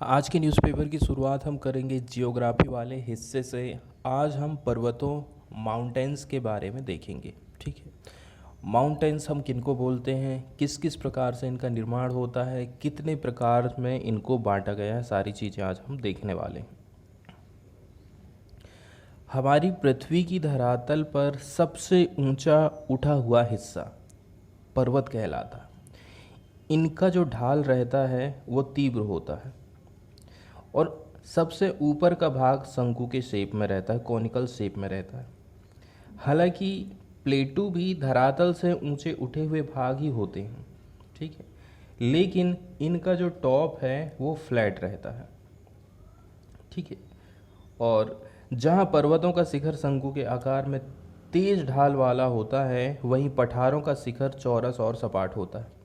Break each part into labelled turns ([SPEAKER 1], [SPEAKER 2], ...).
[SPEAKER 1] आज के न्यूज़पेपर की शुरुआत हम करेंगे जियोग्राफी वाले हिस्से से। आज हम पर्वतों माउंटेन्स के बारे में देखेंगे। ठीक है, माउंटेन्स हम किनको बोलते हैं, किस किस प्रकार से इनका निर्माण होता है, कितने प्रकार में इनको बांटा गया है, सारी चीज़ें आज हम देखने वाले हैं। हमारी पृथ्वी की धरातल पर सबसे ऊंचा उठा हुआ हिस्सा पर्वत कहलाता है। इनका जो ढाल रहता है वो तीव्र होता है और सबसे ऊपर का भाग शंकु के शेप में रहता है, कॉनिकल शेप में रहता है। हालांकि प्लेटू भी धरातल से ऊंचे उठे हुए भाग ही होते हैं, ठीक है, लेकिन इनका जो टॉप है वो फ्लैट रहता है। ठीक है, और जहाँ पर्वतों का शिखर शंकु के आकार में तेज ढाल वाला होता है, वहीं पठारों का शिखर चौरस और सपाट होता है।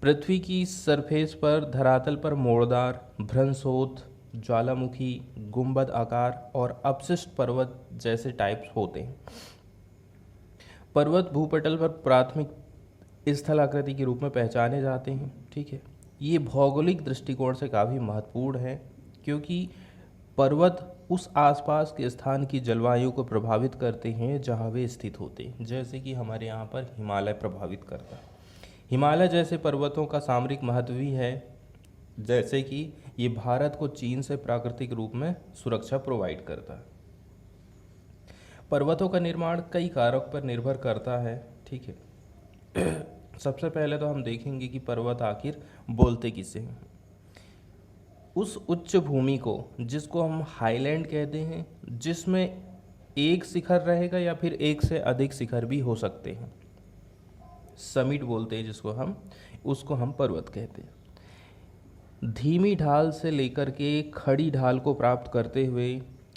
[SPEAKER 1] पृथ्वी की सरफेस पर धरातल पर मोड़दार, भ्रंशोथ, ज्वालामुखी, गुंबद आकार और अपशिष्ट पर्वत जैसे टाइप्स होते हैं। पर्वत भूपटल पर प्राथमिक स्थलाकृति के रूप में पहचाने जाते हैं। ठीक है, ये भौगोलिक दृष्टिकोण से काफ़ी महत्वपूर्ण है क्योंकि पर्वत उस आसपास के स्थान की जलवायु को प्रभावित करते हैं जहाँ वे स्थित होते हैं। जैसे कि हमारे यहाँ पर हिमालय प्रभावित करता है। हिमालय जैसे पर्वतों का सामरिक महत्व भी है, जैसे कि ये भारत को चीन से प्राकृतिक रूप में सुरक्षा प्रोवाइड करता है। पर्वतों का निर्माण कई कारक पर निर्भर करता है। ठीक है, सबसे पहले तो हम देखेंगे कि पर्वत आखिर बोलते किसे हैं। उस उच्च भूमि को जिसको हम हाईलैंड कहते हैं, जिसमें एक शिखर रहेगा या फिर एक से अधिक शिखर भी हो सकते हैं, समिट बोलते हैं जिसको हम, उसको हम पर्वत कहते हैं। धीमी ढाल से लेकर के खड़ी ढाल को प्राप्त करते हुए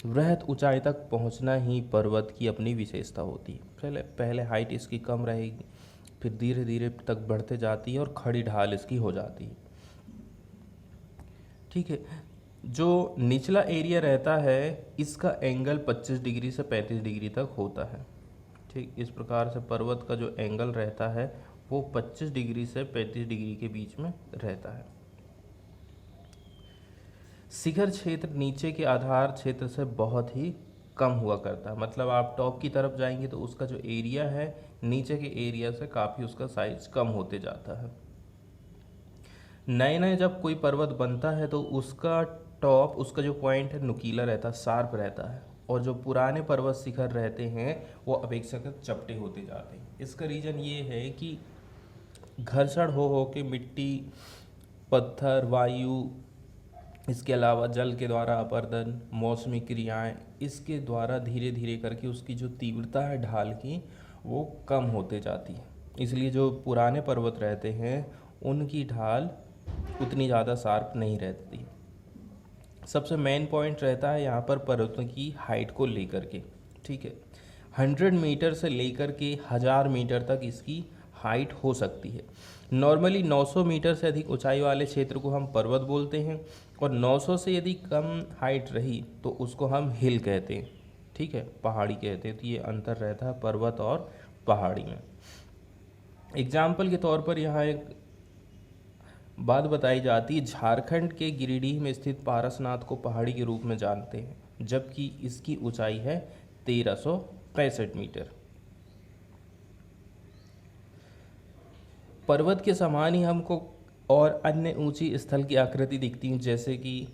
[SPEAKER 1] वृहत ऊंचाई तक पहुंचना ही पर्वत की अपनी विशेषता होती है। पहले पहले हाइट इसकी कम रहेगी, फिर धीरे धीरे तक बढ़ते जाती है और खड़ी ढाल इसकी हो जाती है। ठीक है, जो निचला एरिया रहता है इसका एंगल 25 डिग्री से 35 डिग्री तक होता है। ठीक, इस प्रकार से पर्वत का जो एंगल रहता है वो 25 डिग्री से 35 डिग्री के बीच में रहता है। शिखर क्षेत्र नीचे के आधार क्षेत्र से बहुत ही कम हुआ करता है। मतलब आप टॉप की तरफ जाएंगे तो उसका जो एरिया है नीचे के एरिया से काफ़ी उसका साइज कम होते जाता है। नए नए जब कोई पर्वत बनता है तो उसका टॉप, उसका जो पॉइंट है नुकीला रहता है, शार्प रहता है, और जो पुराने पर्वत शिखर रहते हैं वो अपेक्षाकृत चपटे होते जाते हैं। इसका रीज़न ये है कि घर्षण हो के मिट्टी, पत्थर, वायु, इसके अलावा जल के द्वारा अपर्दन, मौसमी क्रियाएं, इसके द्वारा धीरे धीरे करके उसकी जो तीव्रता है ढाल की वो कम होते जाती है। इसलिए जो पुराने पर्वत रहते हैं उनकी ढाल उतनी ज़्यादा शार्प नहीं रहती। सबसे मेन पॉइंट रहता है यहाँ पर पर्वतों की हाइट को लेकर के। ठीक है, 100 मीटर से लेकर के 1000 मीटर तक इसकी हाइट हो सकती है। नॉर्मली 900 मीटर से अधिक ऊंचाई वाले क्षेत्र को हम पर्वत बोलते हैं और 900 से यदि कम हाइट रही तो उसको हम हिल कहते हैं। ठीक है, पहाड़ी कहते हैं। तो ये अंतर रहता है पर्वत और पहाड़ी में। एग्जाम्पल के तौर पर यहाँ एक बात बताई जाती है, झारखंड के गिरिडीह में स्थित पारसनाथ को पहाड़ी के रूप में जानते हैं, जबकि इसकी ऊंचाई है 1365 मीटर। पर्वत के समान ही हमको और अन्य ऊंची स्थल की आकृति दिखती हैं, जैसे कि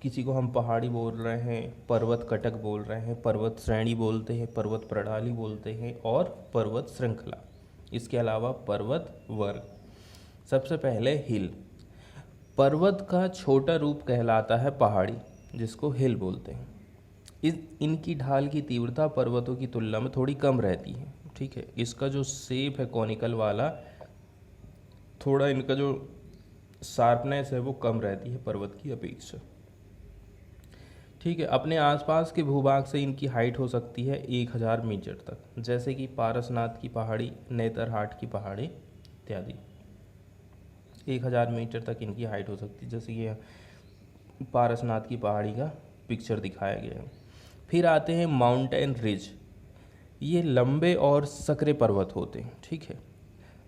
[SPEAKER 1] किसी को हम पहाड़ी बोल रहे हैं, पर्वत कटक बोल रहे हैं, पर्वत श्रेणी बोलते हैं, पर्वत प्रणाली बोलते हैं और पर्वत श्रृंखला। इसके अलावा पर्वत वर्ग। सबसे पहले हिल। पर्वत का छोटा रूप कहलाता है पहाड़ी, जिसको हिल बोलते हैं। इनकी ढाल की तीव्रता पर्वतों की तुलना में थोड़ी कम रहती है। ठीक है, इसका जो शेप है कॉनिकल वाला, थोड़ा इनका जो शार्पनेस है वो कम रहती है पर्वत की अपेक्षा। ठीक है, अपने आसपास के भूभाग से इनकी हाइट हो सकती है 1000 मीटर तक, जैसे कि पारसनाथ की पहाड़ी, नेतरहाट की पहाड़ी इत्यादि। 1000 मीटर तक इनकी हाइट हो सकती है, जैसे ये पारसनाथ की पहाड़ी का पिक्चर दिखाया गया है। फिर आते हैं माउंटेन रिज। ये लंबे और संकरे पर्वत होते हैं। ठीक है,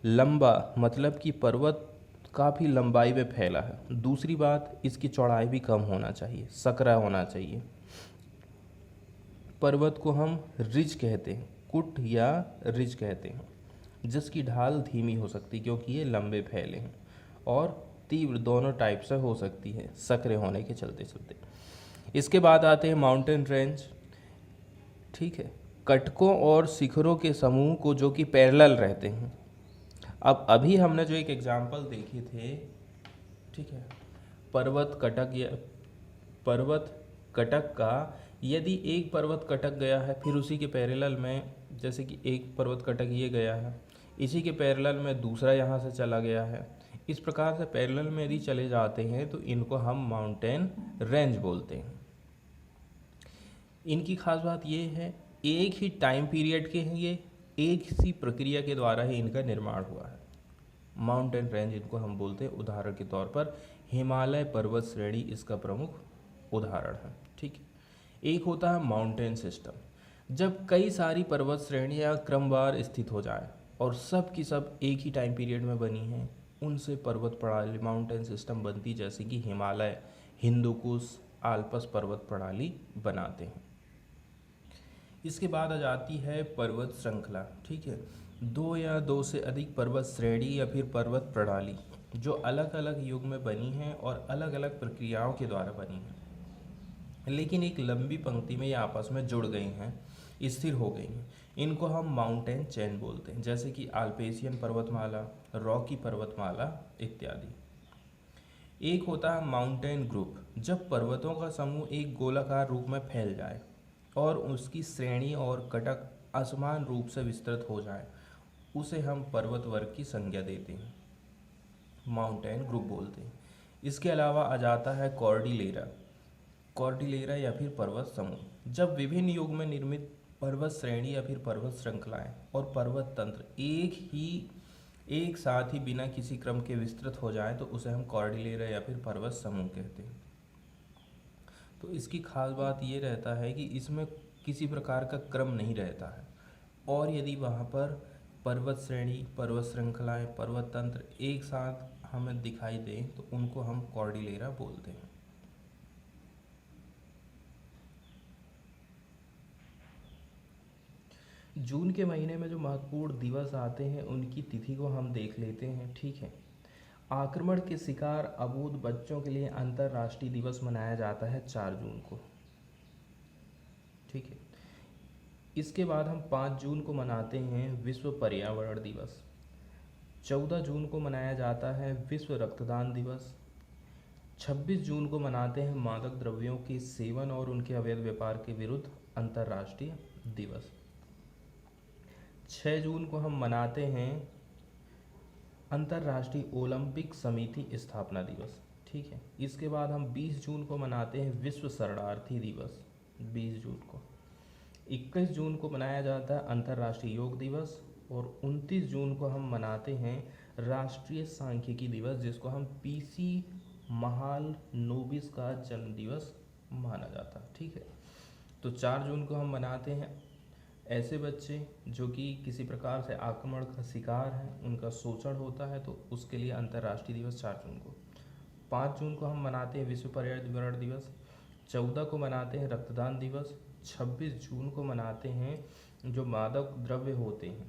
[SPEAKER 1] लंबा मतलब कि पर्वत काफ़ी लंबाई में फैला है। दूसरी बात, इसकी चौड़ाई भी कम होना चाहिए, सकरा होना चाहिए। पर्वत को हम रिज कहते हैं, कुट या रिज कहते हैं, जिसकी ढाल धीमी हो सकती है क्योंकि ये लंबे फैले हैं, और तीव्र दोनों टाइप से हो सकती है सकरे होने के चलते चलते। इसके बाद आते हैं माउंटेन रेंज। ठीक है, कटकों और शिखरों के समूह को जो कि पैरेलल रहते हैं। अब अभी हमने जो एक एग्जाम्पल देखे थे, ठीक है, पर्वत कटक या पर्वत कटक का, यदि एक पर्वत कटक गया है फिर उसी के पैरेलल में, जैसे कि एक पर्वत कटक ये गया है, इसी के पैरेलल में दूसरा यहाँ से चला गया है, इस प्रकार से पैरेलल में यदि चले जाते हैं तो इनको हम माउंटेन रेंज बोलते हैं। इनकी खास बात ये है, एक ही टाइम पीरियड के हैं ये, एक सी प्रक्रिया के द्वारा ही इनका निर्माण हुआ है। माउंटेन रेंज इनको हम बोलते हैं। उदाहरण के तौर पर हिमालय पर्वत श्रेणी इसका प्रमुख उदाहरण है। ठीक है, एक होता है माउंटेन सिस्टम। जब कई सारी पर्वत श्रेणियाँ क्रमवार स्थित हो जाए और सब की सब एक ही टाइम पीरियड में बनी हैं, उनसे पर्वत प्रणाली माउंटेन सिस्टम बनती, जैसे कि हिमालय, हिंदुकुश, आल्पस पर्वत प्रणाली बनाते हैं। इसके बाद आ जाती है पर्वत श्रृंखला। ठीक है, दो या दो से अधिक पर्वत श्रेणी या फिर पर्वत प्रणाली जो अलग अलग युग में बनी हैं और अलग अलग प्रक्रियाओं के द्वारा बनी हैं, लेकिन एक लंबी पंक्ति में ये आपस में जुड़ गई हैं, स्थिर हो गई हैं। इनको हम माउंटेन चेन बोलते हैं, जैसे कि आल्पेशियन पर्वतमाला, रॉकी पर्वतमाला इत्यादि। एक होता है माउंटेन ग्रुप। जब पर्वतों का समूह एक गोलाकार रूप में फैल जाए और उसकी श्रेणी और कटक असमान रूप से विस्तृत हो जाए, उसे हम पर्वत वर्ग की संज्ञा देते हैं, माउंटेन ग्रुप बोलते हैं। इसके अलावा आ जाता है कॉर्डिलेरा या फिर पर्वत समूह। जब विभिन्न युग में निर्मित पर्वत श्रेणी या फिर पर्वत श्रृंखलाएं और पर्वत तंत्र एक साथ ही बिना किसी क्रम के विस्तृत हो जाए तो उसे हम कॉर्डिलेरा या फिर पर्वत समूह कहते हैं। तो इसकी खास बात ये रहता है कि इसमें किसी प्रकार का क्रम नहीं रहता है, और यदि वहाँ पर पर्वत श्रेणी, पर्वत श्रृंखलाएं, पर्वत तंत्र एक साथ हमें दिखाई दें तो उनको हम कॉर्डिलेरा बोलते हैं। जून के महीने में जो महत्वपूर्ण दिवस आते हैं उनकी तिथि को हम देख लेते हैं। ठीक है, आक्रमण के शिकार अबोध बच्चों के लिए अंतर्राष्ट्रीय दिवस मनाया जाता है 4 जून को। ठीक है, इसके बाद हम 5 जून को मनाते हैं विश्व पर्यावरण दिवस। 14 जून को मनाया जाता है विश्व रक्तदान दिवस। 26 जून को मनाते हैं मादक द्रव्यों के सेवन और उनके अवैध व्यापार के विरुद्ध अंतर्राष्ट्रीय दिवस। 6 जून को हम मनाते हैं अंतर्राष्ट्रीय ओलंपिक समिति स्थापना दिवस। ठीक है, इसके बाद हम 20 जून को मनाते हैं विश्व शरणार्थी दिवस। 20 जून को 21 जून को मनाया जाता है अंतर्राष्ट्रीय योग दिवस, और 29 जून को हम मनाते हैं राष्ट्रीय सांख्यिकी दिवस, जिसको हम पीसी महालनोबिस का जन्म दिवस माना जाता है। ठीक है, तो 4 जून को हम मनाते हैं ऐसे बच्चे जो कि किसी प्रकार से आक्रमण का शिकार हैं, उनका शोषण होता है, तो उसके लिए अंतर्राष्ट्रीय दिवस 4 जून को। 5 जून को हम मनाते हैं विश्व पर्यावरण दिवस। 14 को मनाते हैं रक्तदान दिवस। 26 जून को मनाते हैं जो मादक द्रव्य होते हैं,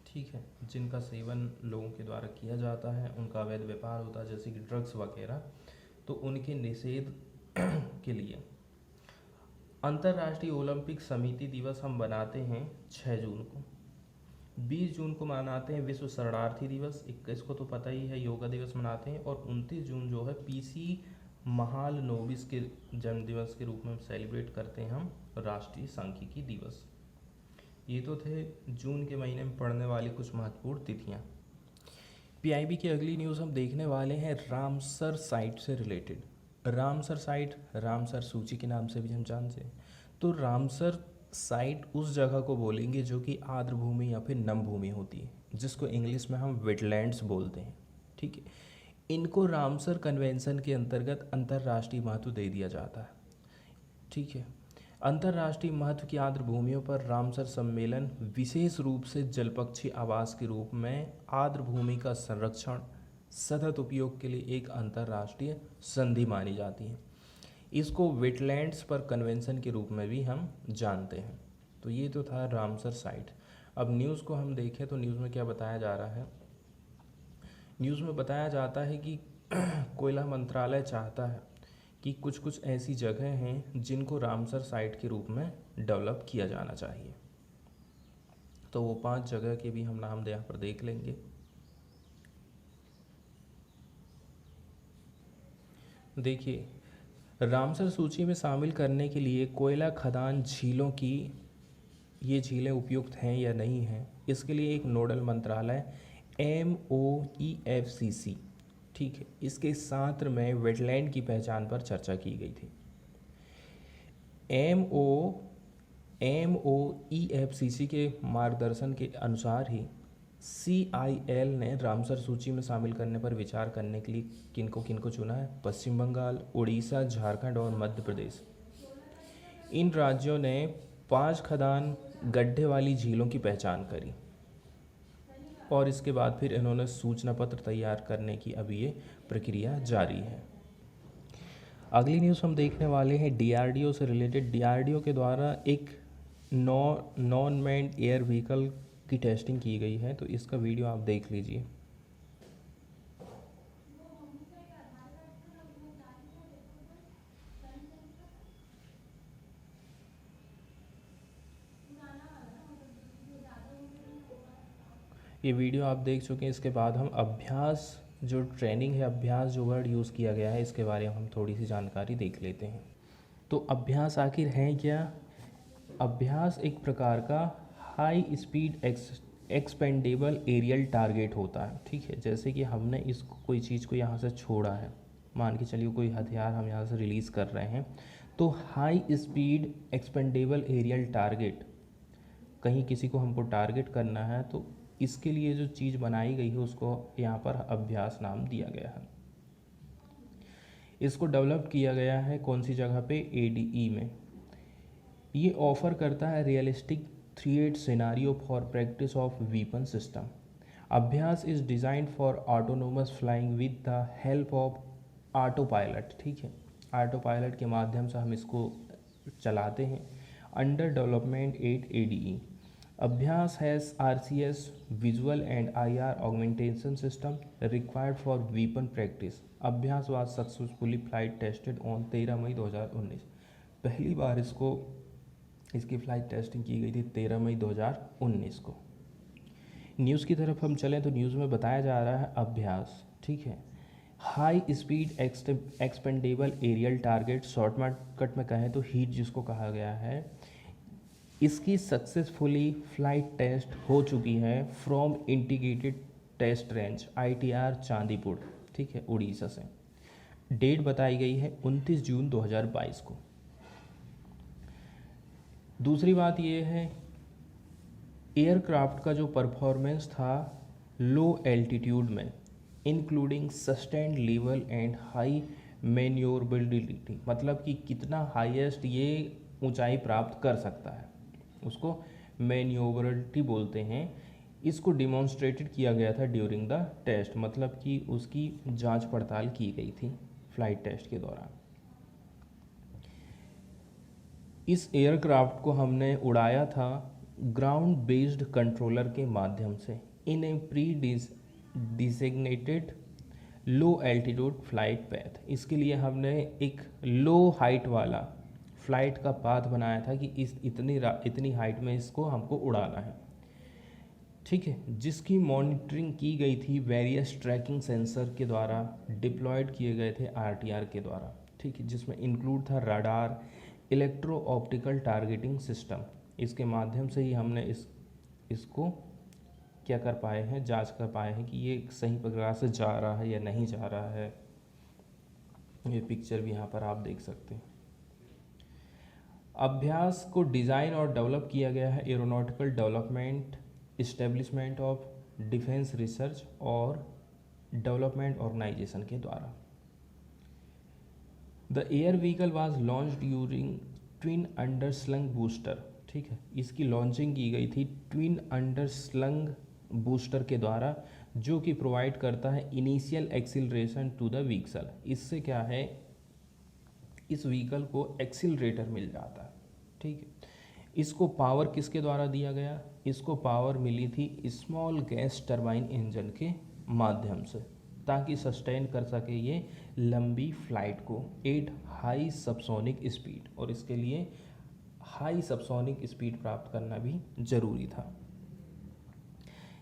[SPEAKER 1] ठीक है, जिनका सेवन लोगों के द्वारा किया जाता है, उनका अवैध व्यापार होता है, जैसे कि ड्रग्स वगैरह, तो उनके निषेध के लिए अंतर्राष्ट्रीय ओलंपिक समिति दिवस हम बनाते हैं 6 जून को। 20 जून को मनाते हैं विश्व शरणार्थी दिवस। 21 को तो पता ही है योगा दिवस मनाते हैं, और 29 जून जो है पीसी महालनोबिस के जन्म दिवस के रूप में सेलिब्रेट करते हैं हम राष्ट्रीय सांख्यिकी दिवस। ये तो थे जून के महीने में पड़ने वाली कुछ महत्वपूर्ण तिथियाँ। पीआईबी की अगली न्यूज़ हम देखने वाले हैं रामसर साइट से रिलेटेड। रामसर साइट रामसर सूची के नाम से भी हम जानते हैं। तो रामसर साइट उस जगह को बोलेंगे जो कि आर्द्र भूमि या फिर नम भूमि होती है, जिसको इंग्लिश में हम वेटलैंड्स बोलते हैं। ठीक है, इनको रामसर कन्वेंशन के अंतर्गत अंतर्राष्ट्रीय महत्व दे दिया जाता है। ठीक है, अंतर्राष्ट्रीय महत्व की आर्द्र भूमियों पर रामसर सम्मेलन विशेष रूप से जलपक्षी आवास के रूप में आर्द्र भूमि का संरक्षण, सतत उपयोग के लिए एक अंतर्राष्ट्रीय संधि मानी जाती है। इसको वेटलैंड्स पर कन्वेंशन के रूप में भी हम जानते हैं। तो ये तो था रामसर साइट। अब न्यूज़ को हम देखें तो न्यूज़ में क्या बताया जा रहा है। न्यूज़ में बताया जाता है कि कोयला मंत्रालय चाहता है कि कुछ कुछ ऐसी जगह हैं जिनको रामसर साइट के रूप में डेवलप किया जाना चाहिए। तो वो 5 जगह के भी हम नाम यहाँ पर देख लेंगे। देखिए, रामसर सूची में शामिल करने के लिए कोयला खदान झीलों की ये झीलें उपयुक्त हैं या नहीं हैं, इसके लिए एक नोडल मंत्रालय MOEFCC, ठीक है, इसके साथ में वेटलैंड की पहचान पर चर्चा की गई थी। MOEFCC के मार्गदर्शन के अनुसार ही CIL ने रामसर सूची में शामिल करने पर विचार करने के लिए किनको किनको चुना है। पश्चिम बंगाल, उड़ीसा, झारखंड और मध्य प्रदेश। इन राज्यों ने 5 खदान गड्ढे वाली झीलों की पहचान करी और इसके बाद फिर इन्होंने सूचना पत्र तैयार करने की अभी ये प्रक्रिया जारी है। अगली न्यूज़ हम देखने वाले हैं DRDO से रिलेटेड। DRDO के द्वारा एक नॉन मैन्ड एयर व्हीकल की टेस्टिंग की गई है, तो इसका वीडियो आप देख लीजिए। ये वीडियो आप देख चुके हैं। इसके बाद हम अभ्यास जो ट्रेनिंग है, अभ्यास जो वर्ड यूज़ किया गया है, इसके बारे में हम थोड़ी सी जानकारी देख लेते हैं। तो अभ्यास आखिर है क्या? अभ्यास एक प्रकार का high speed expendable aerial target होता है, ठीक है। जैसे कि हमने इस कोई चीज़ को यहाँ से छोड़ा है, मान के चलिए कोई हथियार हम यहाँ से रिलीज़ कर रहे हैं, तो high speed expendable aerial target, कहीं किसी को हमको टारगेट करना है तो इसके लिए जो चीज़ बनाई गई है उसको यहाँ पर अभ्यास नाम दिया गया है। इसको डेवलप किया गया है कौन सी जगह पे? ADE में। ये ऑफर करता है realistic threat scenario for practice of weapon system. Abhyas is designed for autonomous flying with the help of auto pilot, ठीक है। ऑटो पायलट के माध्यम से हम इसको चलाते हैं। Under development at ADE। Abhyas has RCS visual and IR augmentation system required for weapon practice. Abhyas was successfully flight tested on 13 May 2019। पहली बार इसकी फ़्लाइट टेस्टिंग की गई थी 13 मई 2019 को। न्यूज़ की तरफ हम चलें तो न्यूज़ में बताया जा रहा है अभ्यास, ठीक है, high speed expendable aerial target, shortcut में कहें तो हीट जिसको कहा गया है, इसकी सक्सेसफुली फ्लाइट टेस्ट हो चुकी है from integrated test range ITR Chandipur, ठीक है, उड़ीसा से। डेट बताई गई है 29 जून 2022 को। दूसरी बात ये है, एयरक्राफ्ट का जो परफॉर्मेंस था लो एल्टीट्यूड में, including sustained level and high manoeuvrability, मतलब कि कितना हाईएस्ट ये ऊंचाई प्राप्त कर सकता है, उसको मैन्योरेबिलिटी बोलते हैं। इसको डिमॉन्स्ट्रेटेड किया गया था ड्यूरिंग द टेस्ट, मतलब कि उसकी जांच पड़ताल की गई थी फ्लाइट टेस्ट के दौरान। इस एयरक्राफ्ट को हमने उड़ाया था ग्राउंड बेस्ड कंट्रोलर के माध्यम से in a pre designated low altitude flight path. इसके लिए हमने एक लो हाइट वाला फ्लाइट का पाथ बनाया था कि इस इतनी हाइट में इसको हमको उड़ाना है, ठीक है, जिसकी मॉनिटरिंग की गई थी वेरियस ट्रैकिंग सेंसर के द्वारा डिप्लॉयड किए गए थे RTR के द्वारा, ठीक है, जिसमें इंक्लूड था radar, electro optical targeting system. इसके माध्यम से ही हमने इसको क्या कर पाए हैं, जांच कर पाए हैं कि ये सही प्रकार से जा रहा है या नहीं जा रहा है। ये पिक्चर भी यहाँ पर आप देख सकते हैं। अभ्यास को डिज़ाइन और डेवलप किया गया है aeronautical development establishment of defence research और डेवलपमेंट ऑर्गेनाइजेशन के द्वारा। The air vehicle was launch during twin underslung booster, ठीक है, इसकी लॉन्चिंग की गई थी ट्विन अंडरस्लंग बूस्टर के द्वारा जो कि प्रोवाइड करता है initial acceleration to the vehicle. इससे क्या है, इस व्हीकल को एक्सीलरेटर मिल जाता है, ठीक है। इसको पावर किसके द्वारा दिया गया, इसको पावर मिली थी स्मॉल गैस टरबाइन इंजन के माध्यम से, ताकि सस्टेन कर सके ये लंबी फ्लाइट को एट हाई सबसोनिक स्पीड, और इसके लिए हाई सबसोनिक स्पीड प्राप्त करना भी ज़रूरी था।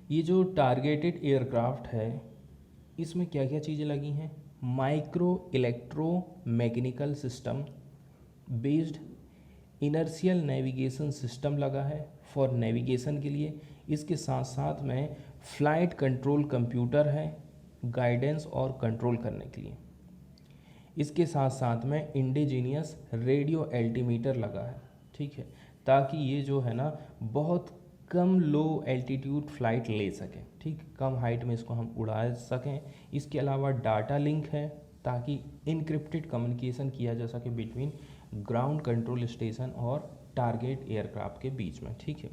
[SPEAKER 1] ये जो टारगेटेड एयरक्राफ्ट है, इसमें क्या क्या चीज़ें लगी हैं, micro electro mechanical system based inertial navigation system लगा है फॉर नेविगेशन के लिए। इसके साथ साथ में फ्लाइट कंट्रोल कंप्यूटर है गाइडेंस और कंट्रोल करने के लिए। इसके साथ साथ में इंडिजीनियस रेडियो एल्टीमीटर लगा है, ठीक है, ताकि ये जो है ना बहुत कम लो एल्टीट्यूड फ्लाइट ले सकें, ठीक, कम हाइट में इसको हम उड़ा सकें। इसके अलावा डाटा लिंक है ताकि इनक्रिप्टेड कम्युनिकेशन किया जा सके बिटवीन ग्राउंड कंट्रोल स्टेशन और टारगेट एयरक्राफ्ट के बीच में, ठीक है।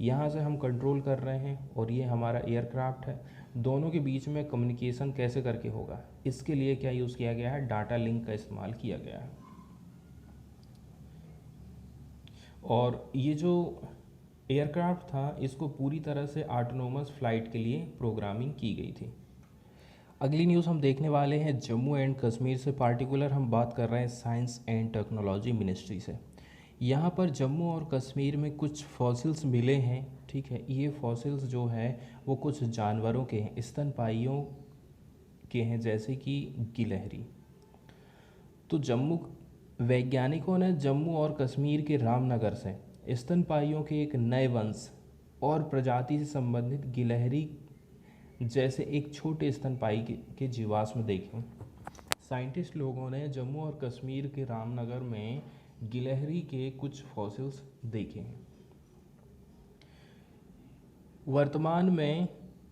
[SPEAKER 1] यहाँ से हम कंट्रोल कर रहे हैं और ये हमारा एयरक्राफ्ट है, दोनों के बीच में कम्युनिकेशन कैसे करके होगा, इसके लिए क्या यूज़ किया गया है, डाटा लिंक का इस्तेमाल किया गया है। और ये जो एयरक्राफ्ट था, इसको पूरी तरह से ऑटोनोमस फ्लाइट के लिए प्रोग्रामिंग की गई थी। अगली न्यूज़ हम देखने वाले हैं जम्मू एंड कश्मीर से, पार्टिकुलर हम बात कर रहे हैं साइंस एंड टेक्नोलॉजी मिनिस्ट्री से। यहाँ पर जम्मू और कश्मीर में कुछ फॉसिल्स मिले हैं, ठीक है। ये फॉसिल्स जो है वो कुछ जानवरों के हैं, स्तनपायियों के हैं, जैसे कि गिलहरी। तो जम्मू वैज्ञानिकों ने जम्मू और कश्मीर के रामनगर से स्तनपायियों के एक नए वंश और प्रजाति से संबंधित गिलहरी जैसे एक छोटे स्तनपायी के जीवाश्म देखे। साइंटिस्ट लोगों ने जम्मू और कश्मीर के रामनगर में गिलहरी के कुछ फॉसिल्स देखे हैं। वर्तमान में,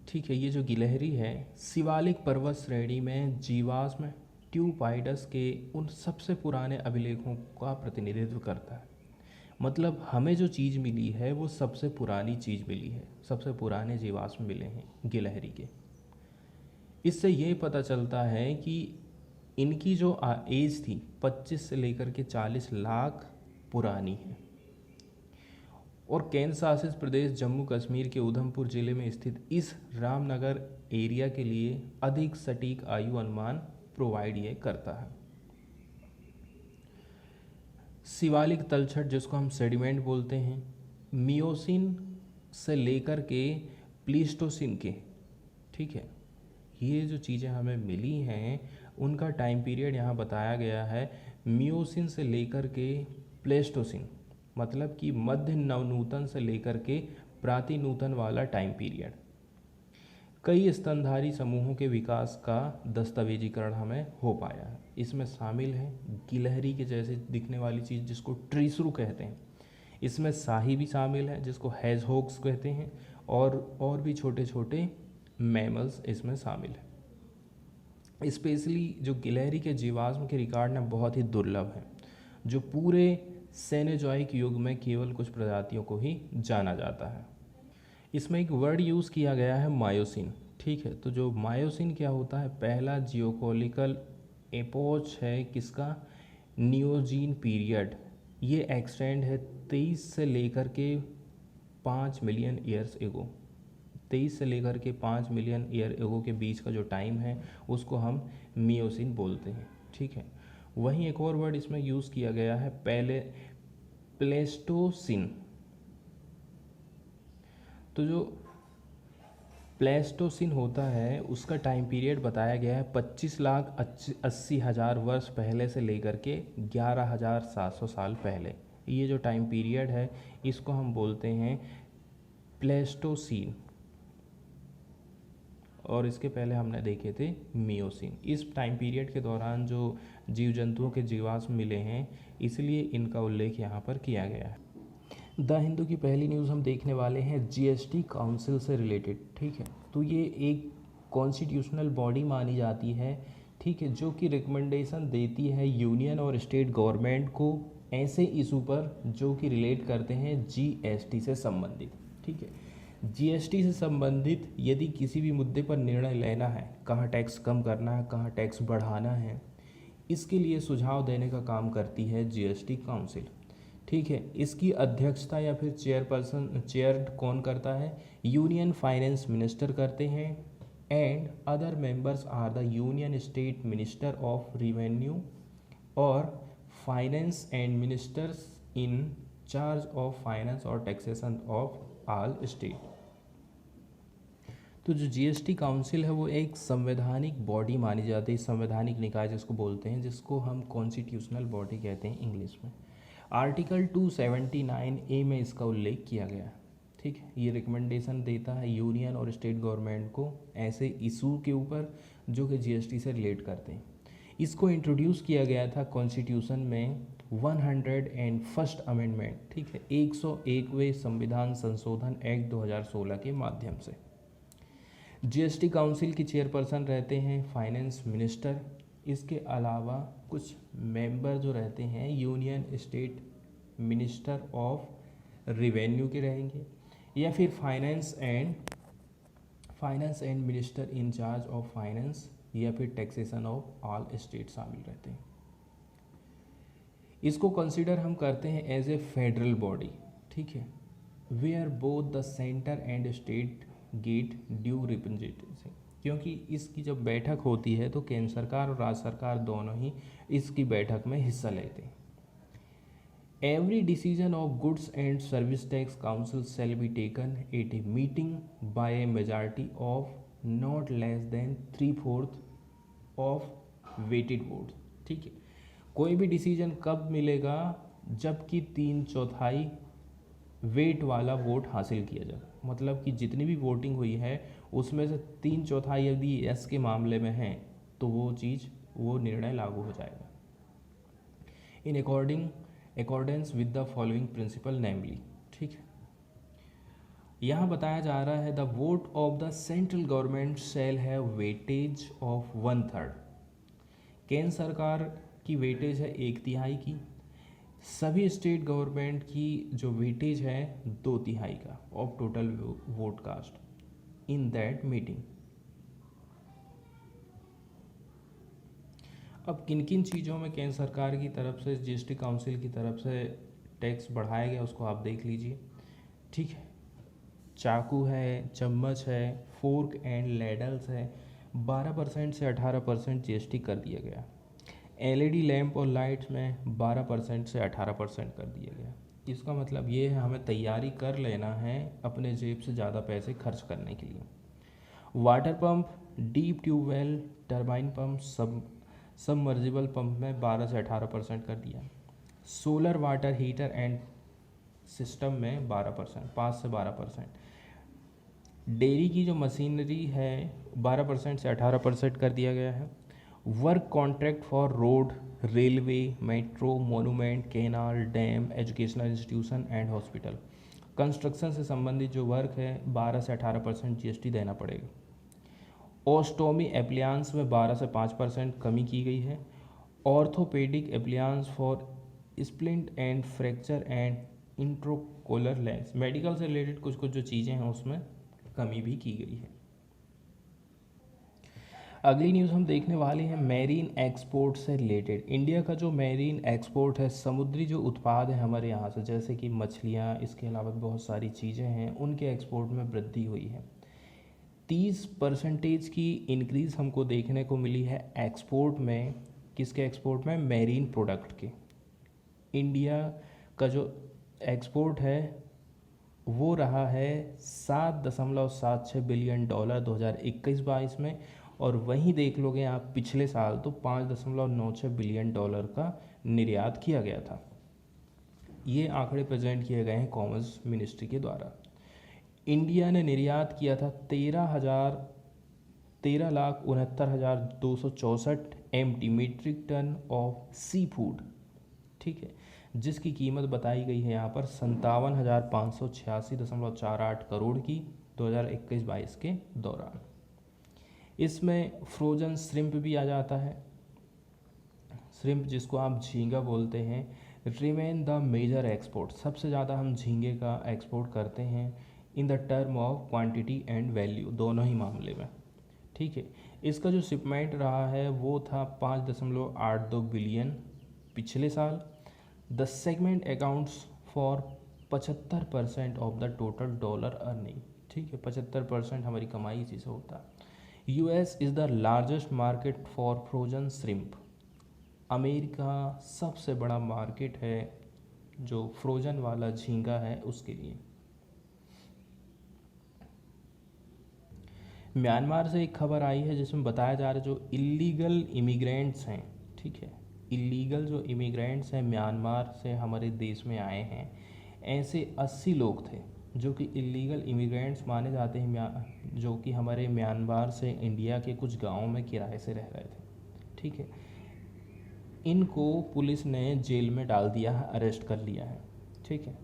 [SPEAKER 1] ठीक है, ये जो गिलहरी है शिवालिक पर्वत श्रेणी में जीवाश्म ट्यूपाइडस के उन सबसे पुराने अभिलेखों का प्रतिनिधित्व करता है। मतलब हमें जो चीज़ मिली है वो सबसे पुरानी चीज़ मिली है, सबसे पुराने जीवाश्म मिले हैं गिलहरी के। इससे ये पता चलता है कि इनकी जो एज थी 25 से लेकर के 40 लाख पुरानी है। और केंद्र शासित प्रदेश जम्मू कश्मीर के उधमपुर ज़िले में स्थित इस रामनगर एरिया के लिए अधिक सटीक आयु अनुमान प्रोवाइड ये करता है। शिवालिक तलछट, जिसको हम सेडिमेंट बोलते हैं, मियोसिन से लेकर के प्लीस्टोसिन के, ठीक है, ये जो चीज़ें हमें मिली हैं उनका टाइम पीरियड यहाँ बताया गया है मियोसिन से लेकर के प्लेस्टोसिन, मतलब कि मध्य नवनूतन से लेकर के प्रातिनूतन वाला टाइम पीरियड। कई स्तनधारी समूहों के विकास का दस्तावेजीकरण हमें हो पाया है। इसमें शामिल है गिलहरी के जैसे दिखने वाली चीज़ जिसको ट्रीसरू कहते हैं, इसमें शाही भी शामिल है जिसको हेजहोग्स कहते हैं, और भी छोटे छोटे मैमल्स इसमें शामिल है। स्पेशली जो गिलहरी के जीवाश्म के रिकॉर्ड ना बहुत ही दुर्लभ हैं, जो पूरे सेनेजॉइक युग में केवल कुछ प्रजातियों को ही जाना जाता है। इसमें एक वर्ड यूज़ किया गया है मायोसिन, ठीक है। तो जो मायोसिन क्या होता है, पहला जियोकोलिकल एपोच है किसका, नियोजीन पीरियड। ये एक्सटेंड है 23 से लेकर के 5 मिलियन ईयर्स एगो। 23 से लेकर के 5 मिलियन ईयर एगो के बीच का जो टाइम है उसको हम मियोसिन बोलते हैं, ठीक है। वहीं एक और वर्ड इसमें यूज़ किया गया है प्लेस्टोसिन। तो जो प्लेस्टोसिन होता है उसका टाइम पीरियड बताया गया है 25,80,000 वर्ष पहले से लेकर के 11,700 साल पहले। ये जो टाइम पीरियड है इसको हम बोलते हैं प्लेस्टोसीन, और इसके पहले हमने देखे थे मियोसिन। इस टाइम पीरियड के दौरान जो जीव जंतुओं के जीवाश्म मिले हैं इसलिए इनका उल्लेख यहाँ पर किया गया है। द हिंदू की पहली न्यूज़ हम देखने वाले हैं जीएसटी काउंसिल से रिलेटेड, ठीक है। तो ये एक कॉन्स्टिट्यूशनल बॉडी मानी जाती है, ठीक है, जो कि रिकमेंडेशन देती है यूनियन और स्टेट गवर्नमेंट को ऐसे इशू पर जो कि रिलेट करते हैं जीएसटी से संबंधित, ठीक है। जीएसटी से संबंधित यदि किसी भी मुद्दे पर निर्णय लेना है, कहाँ टैक्स कम करना है, कहाँ टैक्स बढ़ाना है, इसके लिए सुझाव देने का काम करती है जीएसटी काउंसिल। ठीक है, इसकी अध्यक्षता या फिर चेयर कौन करता है? यूनियन फाइनेंस मिनिस्टर करते हैं। And other members are the union state minister of revenue और finance and ministers in charge of finance और टैक्सेशन ऑफ ऑल स्टेट। तो जो जीएसटी काउंसिल है वो एक संवैधानिक बॉडी मानी जाती है, संवैधानिक निकाय जिसको बोलते हैं, जिसको हम कॉन्स्टिट्यूशनल बॉडी कहते हैं इंग्लिश में। आर्टिकल 279 ए में इसका उल्लेख किया गया है। ठीक है, ये रिकमेंडेशन देता है यूनियन और स्टेट गवर्नमेंट को ऐसे इशू के ऊपर जो कि जीएसटी से रिलेट करते हैं। इसको इंट्रोड्यूस किया गया था कॉन्स्टिट्यूशन में 101st अमेंडमेंट, ठीक है, 101वें संविधान संशोधन एक्ट 2016 के माध्यम से। जीएसटी काउंसिल की चेयरपर्सन रहते हैं फाइनेंस मिनिस्टर। इसके अलावा कुछ मेंबर जो रहते हैं union state minister of revenue के रहेंगे, या फिर finance and minister in charge of finance, या फिर टैक्सेशन ऑफ ऑल स्टेट शामिल रहते हैं। इसको कंसिडर हम करते हैं एज ए फेडरल बॉडी। ठीक है, where both the centre and state get due representation, क्योंकि इसकी जब बैठक होती है तो केंद्र सरकार और राज्य सरकार दोनों ही इसकी बैठक में हिस्सा लेते हैं। Every decision of goods and service tax council shall be taken at a meeting by a majority of not less than 3/4 of weighted vote. ठीक है, कोई भी डिसीजन कब मिलेगा? जबकि 3/4 वेट वाला वोट हासिल किया जाए, मतलब कि जितनी भी वोटिंग हुई है उसमें से 3/4 यदि यस के मामले में है तो वो निर्णय लागू हो जाएगा। In accordance with the following principle namely. ठीक है, यहाँ बताया जा रहा है the vote of the central government shall have weightage of 1/3। केंद्र सरकार की वेटेज है 1/3 की, सभी स्टेट गवर्नमेंट की जो वेटेज है 2/3 का of total vote cast in that meeting. अब किन किन चीज़ों में केंद्र सरकार की तरफ से, जीएसटी काउंसिल की तरफ से टैक्स बढ़ाया गया उसको आप देख लीजिए। ठीक है, चाकू है, चम्मच है, फोर्क एंड लैडल्स है, 12% से 18% जीएसटी कर दिया गया। एलईडी लैंप और लाइट्स में 12% से 18% कर दिया गया। इसका मतलब ये है हमें तैयारी कर लेना है अपने जेब से ज़्यादा पैसे खर्च करने के लिए। Water pump, deep tubewell, turbine pump, submersible pump में 12 से 18% कर दिया। Solar water heater and system में 12%, 5 से 12%। डेयरी की जो मशीनरी है 12% से 18% कर दिया गया है। Work contract for road, railway, metro, monument, canal, dam, educational institution and hospital, construction से संबंधित जो वर्क है 12 से 18% जीएसटी देना पड़ेगा। ओस्टोमी एप्लियांस में 12 से 5% कमी की गई है। Orthopaedic appliance for splint and fracture and intraocular lens, medical से रिलेटेड कुछ कुछ जो चीज़ें हैं उसमें कमी भी की गई है। अगली न्यूज़ हम देखने वाले हैं मैरीन एक्सपोर्ट से रिलेटेड। इंडिया का जो मैरीन एक्सपोर्ट है, समुद्री जो उत्पाद है हमारे यहाँ से, जैसे कि मछलियाँ, इसके अलावा बहुत सारी चीज़ें हैं, उनके एक्सपोर्ट में वृद्धि हुई है। 30% की इंक्रीज़ हमको देखने को मिली है एक्सपोर्ट में। किसके एक्सपोर्ट में? मैरीन प्रोडक्ट के। इंडिया का जो एक्सपोर्ट है वो रहा है $7.76 बिलियन 2021-22 में, और वहीं देख लोगे आप पिछले साल तो $5.96 बिलियन का निर्यात किया गया था। ये आंकड़े प्रेजेंट किए गए हैं कॉमर्स मिनिस्ट्री के द्वारा। इंडिया ने निर्यात किया था 13,69,264 MT metric ton of sea food. ठीक है, जिसकी कीमत बताई गई है यहाँ पर 57,586.48 करोड़ की 2021-22 के दौरान। इसमें फ्रोजन श्रिम्प भी आ जाता है। श्रिम्प जिसको आप झींगा बोलते हैं, रिमेन द मेजर एक्सपोर्ट, सबसे ज़्यादा हम झींगे का एक्सपोर्ट करते हैं। In the term of quantity and value, दोनों ही मामले में। ठीक है, इसका जो शिपमेंट रहा है वो था 5.82 बिलियन पिछले साल। The segment accounts for 75% of the total dollar earning. ठीक है, 75% हमारी कमाई इसी से होता है। US is the largest market for frozen shrimp. America सबसे बड़ा मार्केट है जो फ्रोजन वाला झींगा है उसके लिए। म्यांमार से एक खबर आई है जिसमें बताया जा रहा है जो इलीगल इमिग्रेंट्स हैं, ठीक है, इलीगल जो इमिग्रेंट्स हैं म्यांमार से हमारे देश में आए हैं, ऐसे 80 लोग थे जो कि इलीगल इमिग्रेंट्स माने जाते हैं, जो कि हमारे म्यांमार से इंडिया के कुछ गाँवों में किराए से रह रहे थे। ठीक है, इनको पुलिस ने जेल में डाल दिया है, अरेस्ट कर लिया है। ठीक है,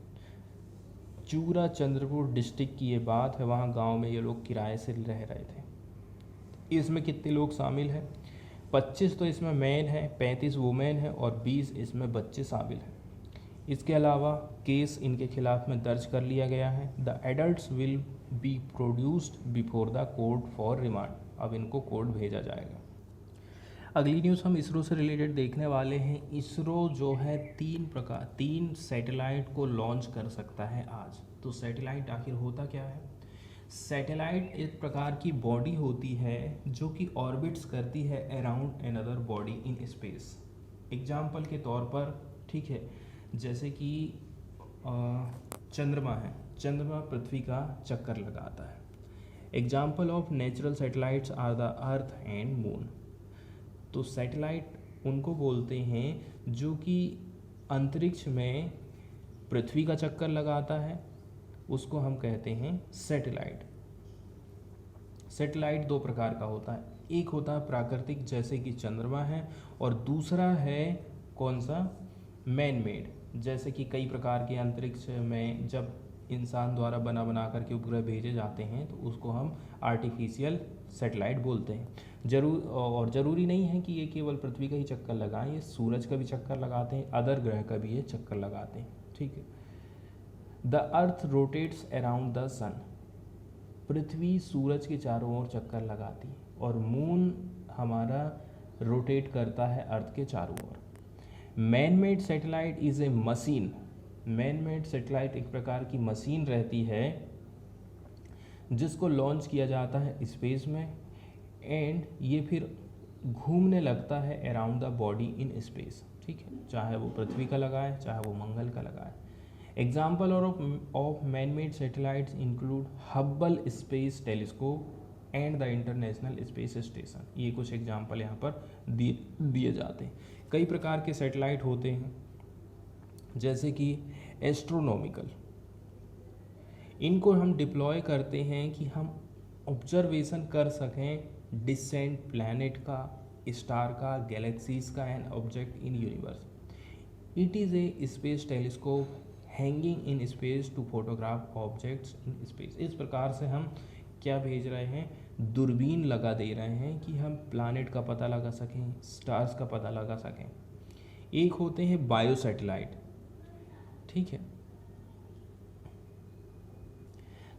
[SPEAKER 1] चूरा चंद्रपुर डिस्ट्रिक्ट की ये बात है, वहाँ गांव में ये लोग किराए से रह रहे थे। इसमें कितने लोग शामिल हैं? 25 तो इसमें मैन है, 35 वुमेन है और 20 इसमें बच्चे शामिल हैं। इसके अलावा केस इनके खिलाफ में दर्ज कर लिया गया है। The adults will be produced before the court for remand. अब इनको कोर्ट भेजा जाएगा। अगली न्यूज़ हम इसरो से रिलेटेड देखने वाले हैं। इसरो जो है 3 सैटेलाइट को लॉन्च कर सकता है आज। तो सैटेलाइट आखिर होता क्या है? सैटेलाइट एक प्रकार की बॉडी होती है जो कि ऑर्बिट्स करती है around another body in space. Example के तौर पर, ठीक है, जैसे कि चंद्रमा है, चंद्रमा पृथ्वी का चक्कर लगाता है। Example of natural satellites are the earth and moon. तो सैटेलाइट उनको बोलते हैं जो कि अंतरिक्ष में पृथ्वी का चक्कर लगाता है, उसको हम कहते हैं सैटेलाइट। सैटेलाइट 2 प्रकार का होता है, एक होता है प्राकृतिक जैसे कि चंद्रमा है, और दूसरा है कौन सा? मैन मेड, जैसे कि कई प्रकार के अंतरिक्ष में जब इंसान द्वारा बना करके उपग्रह भेजे जाते हैं तो उसको हम आर्टिफिशियल सैटेलाइट बोलते हैं। ज़रूरी नहीं है कि ये केवल पृथ्वी का ही चक्कर लगाएं, ये सूरज का भी चक्कर लगाते हैं, अदर ग्रह का भी ये चक्कर लगाते हैं। ठीक है, the earth rotates around the sun. पृथ्वी सूरज के चारों ओर चक्कर लगाती है और मून हमारा रोटेट करता है अर्थ के चारों ओर। Man made satellite is a machine. Man made satellite एक प्रकार की मशीन रहती है जिसको लॉन्च किया जाता है स्पेस में, एंड ये फिर घूमने लगता है around the body in space. ठीक है, चाहे वो पृथ्वी का लगाए चाहे वो मंगल का लगाए। Example of man made satellites include Hubble space telescope and the international space station. ये कुछ एग्जाम्पल यहाँ पर दिए जाते हैं। कई प्रकार के सैटेलाइट होते हैं जैसे कि एस्ट्रोनॉमिकल, इनको हम डिप्लॉय करते हैं कि हम ऑब्जर्वेशन कर सकें डिसेंट प्लैनेट का, स्टार का, गैलेक्सीज का and object in universe. It is a space telescope hanging in space to photograph objects in space. इस प्रकार से हम क्या भेज रहे हैं? दूरबीन लगा दे रहे हैं कि हम प्लैनेट का पता लगा सकें, स्टार्स का पता लगा सकें। एक होते हैं बायो सैटेलाइट। ठीक है,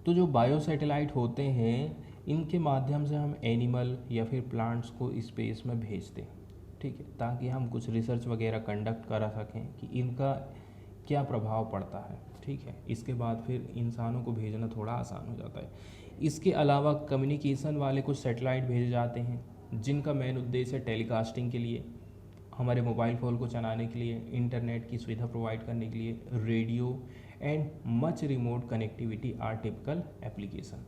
[SPEAKER 1] तो जो बायो सैटेलाइट होते हैं इनके माध्यम से हम एनिमल या फिर प्लांट्स को स्पेस में भेजते हैं। ठीक है, ताकि हम कुछ रिसर्च वगैरह कंडक्ट करा सकें कि इनका क्या प्रभाव पड़ता है। ठीक है, इसके बाद फिर इंसानों को भेजना थोड़ा आसान हो जाता है। इसके अलावा कम्युनिकेशन वाले कुछ सैटेलाइट भेजे जाते हैं जिनका मेन उद्देश्य है टेलीकास्टिंग के लिए, हमारे मोबाइल फ़ोन को चलाने के लिए, इंटरनेट की सुविधा प्रोवाइड करने के लिए, radio and much remote connectivity are typical application.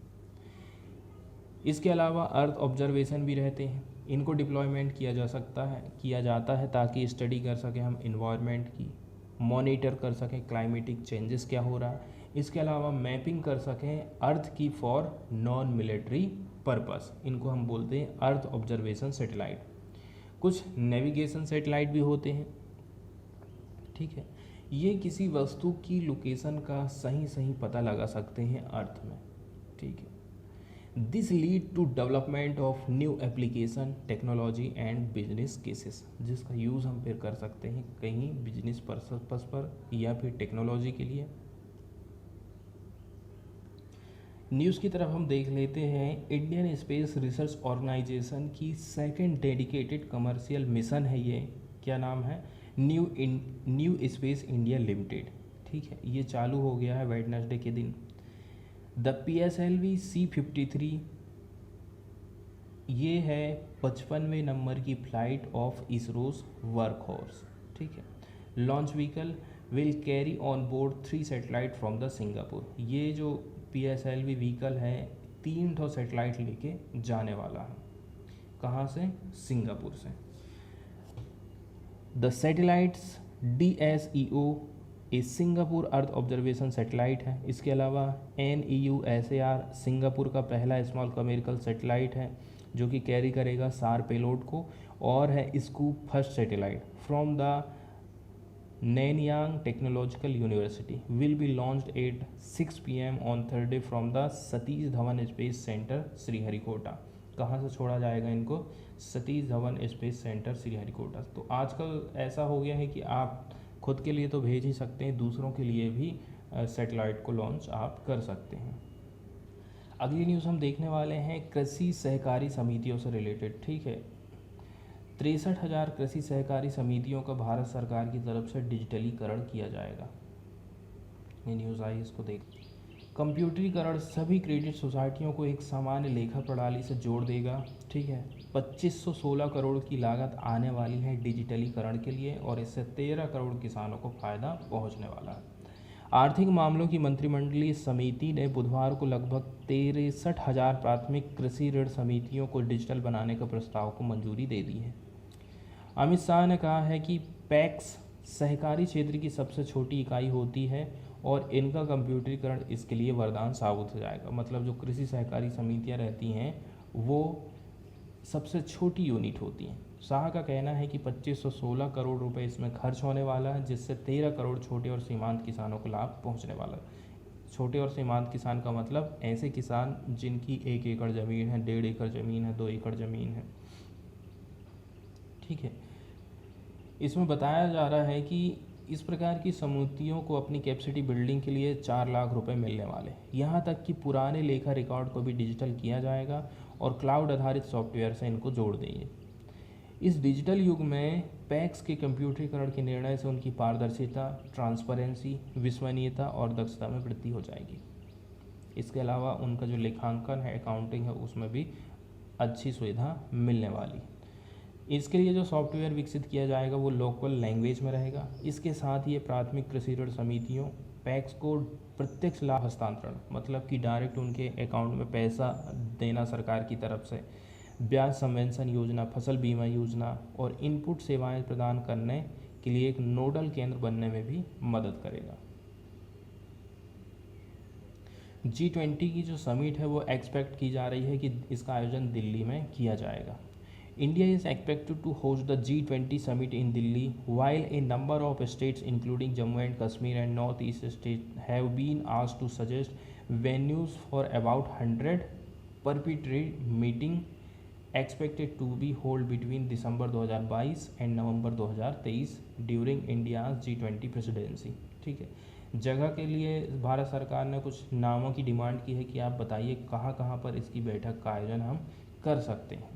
[SPEAKER 1] इसके अलावा अर्थ ऑब्जर्वेशन भी रहते हैं, इनको डिप्लॉयमेंट किया जाता है ताकि स्टडी कर सकें हम इन्वायरमेंट की, मॉनिटर कर सकें क्लाइमेटिक चेंजेस क्या हो रहा है। इसके अलावा मैपिंग कर सकें अर्थ की फॉर नॉन मिलिट्री पर्पस, इनको हम बोलते हैं अर्थ ऑब्जर्वेशन सैटेलाइट। कुछ नेविगेशन सैटेलाइट भी होते हैं। ठीक है, ये किसी वस्तु की लोकेशन का सही पता लगा सकते हैं अर्थ में। ठीक है, this lead to development of new application technology and business cases, जिसका यूज़ हम फिर कर सकते हैं कहीं बिजनेस पर्पस पर या फिर टेक्नोलॉजी के लिए। न्यूज़ की तरफ हम देख लेते हैं। इंडियन स्पेस रिसर्च ऑर्गेनाइजेशन की सेकंड डेडिकेटेड कमर्शियल मिशन है ये। क्या नाम है? New space India limited. ठीक है, ये चालू हो गया है वेडनेसडे के दिन। द PSLV C-53 ये है 55वें नंबर की फ्लाइट ऑफ इसरोस वर्कहॉर्स। ठीक है। Launch vehicle will carry on board 3 satellite from the Singapore. ये जो PSLV व्हीकल है 3 ठो सैटेलाइट लेके जाने वाला है। कहाँ से? सिंगापुर से। The satellites DSEO A Singapore earth observation satellite है। इसके अलावा NEUSAR सिंगापुर का पहला स्मॉल कमर्शियल सैटेलाइट है जो कि कैरी करेगा SAR पेलोड को, और है scoop first satellite from the Nanyang technological university will be launched at 6 PM on Thursday from the Satish Dhawan space centre Sriharikota. कहाँ से छोड़ा जाएगा इनको? Satish Dhawan space centre Sriharikota. तो आजकल ऐसा हो गया है कि आप खुद के लिए तो भेज ही सकते हैं, दूसरों के लिए भी सैटेलाइट को लॉन्च आप कर सकते हैं। अगली न्यूज़ हम देखने वाले हैं कृषि सहकारी समितियों से रिलेटेड। ठीक है, 63,000 कृषि सहकारी समितियों का भारत सरकार की तरफ से डिजिटलीकरण किया जाएगा। ये न्यूज़ आई, इसको देख। कंप्यूटरीकरण सभी क्रेडिट सोसाइटियों को एक सामान्य लेखा प्रणाली से जोड़ देगा। ठीक है, 2516 करोड़ की लागत आने वाली है डिजिटलीकरण के लिए, और इससे 13 करोड़ किसानों को फायदा पहुंचने वाला है। आर्थिक मामलों की मंत्रिमंडलीय समिति ने बुधवार को लगभग 63,000 प्राथमिक कृषि ऋण समितियों को डिजिटल बनाने का प्रस्ताव को मंजूरी दे दी है। अमित शाह ने कहा है कि पैक्स सहकारी क्षेत्र की सबसे छोटी इकाई होती है और इनका कंप्यूटरीकरण इसके लिए वरदान साबित हो जाएगा। मतलब जो कृषि सहकारी समितियां रहती हैं वो सबसे छोटी यूनिट होती हैं। शाह का कहना है कि 2516 करोड़ रुपए इसमें खर्च होने वाला है, जिससे 13 करोड़ छोटे और सीमांत किसानों को लाभ पहुंचने वाला है। छोटे और सीमांत किसान का मतलब ऐसे किसान जिनकी 1 एकड़ ज़मीन है, 1.5 एकड़ ज़मीन है, 2 एकड़ ज़मीन है। ठीक है, इसमें बताया जा रहा है कि इस प्रकार की समितियों को अपनी कैपेसिटी बिल्डिंग के लिए 4 लाख रुपए मिलने वाले। यहाँ तक कि पुराने लेखा रिकॉर्ड को भी डिजिटल किया जाएगा और क्लाउड आधारित सॉफ्टवेयर से इनको जोड़ देंगे। इस डिजिटल युग में पैक्स के कंप्यूटरीकरण के निर्णय से उनकी पारदर्शिता, ट्रांसपेरेंसी, विश्वसनीयता और दक्षता में वृद्धि हो जाएगी। इसके अलावा उनका जो लेखांकन है, अकाउंटिंग है, उसमें भी अच्छी सुविधा मिलने वाली। इसके लिए जो सॉफ्टवेयर विकसित किया जाएगा वो लोकल लैंग्वेज में रहेगा। इसके साथ ही ये प्राथमिक कृषि ऋण समितियों पैक्स को प्रत्यक्ष लाभ हस्तांतरण, मतलब कि डायरेक्ट उनके अकाउंट में पैसा देना सरकार की तरफ से, ब्याज सबवेंशन योजना, फसल बीमा योजना और इनपुट सेवाएं प्रदान करने के लिए एक नोडल केंद्र बनने में भी मदद करेगा। G20 की जो समिट है वो एक्सपेक्ट की जा रही है कि इसका आयोजन दिल्ली में किया जाएगा। India is expected to host the G20 summit in Delhi, while a number of states including Jammu and Kashmir and Northeast states have been asked to suggest venues for about 100 preparatory meeting expected to be held between December 2022 and November 2023 during India's G20 presidency। ठीक है, जगह के लिए भारत सरकार ने कुछ नामों की डिमांड की है कि आप बताइए कहाँ कहाँ पर इसकी बैठक का आयोजन हम कर सकते हैं।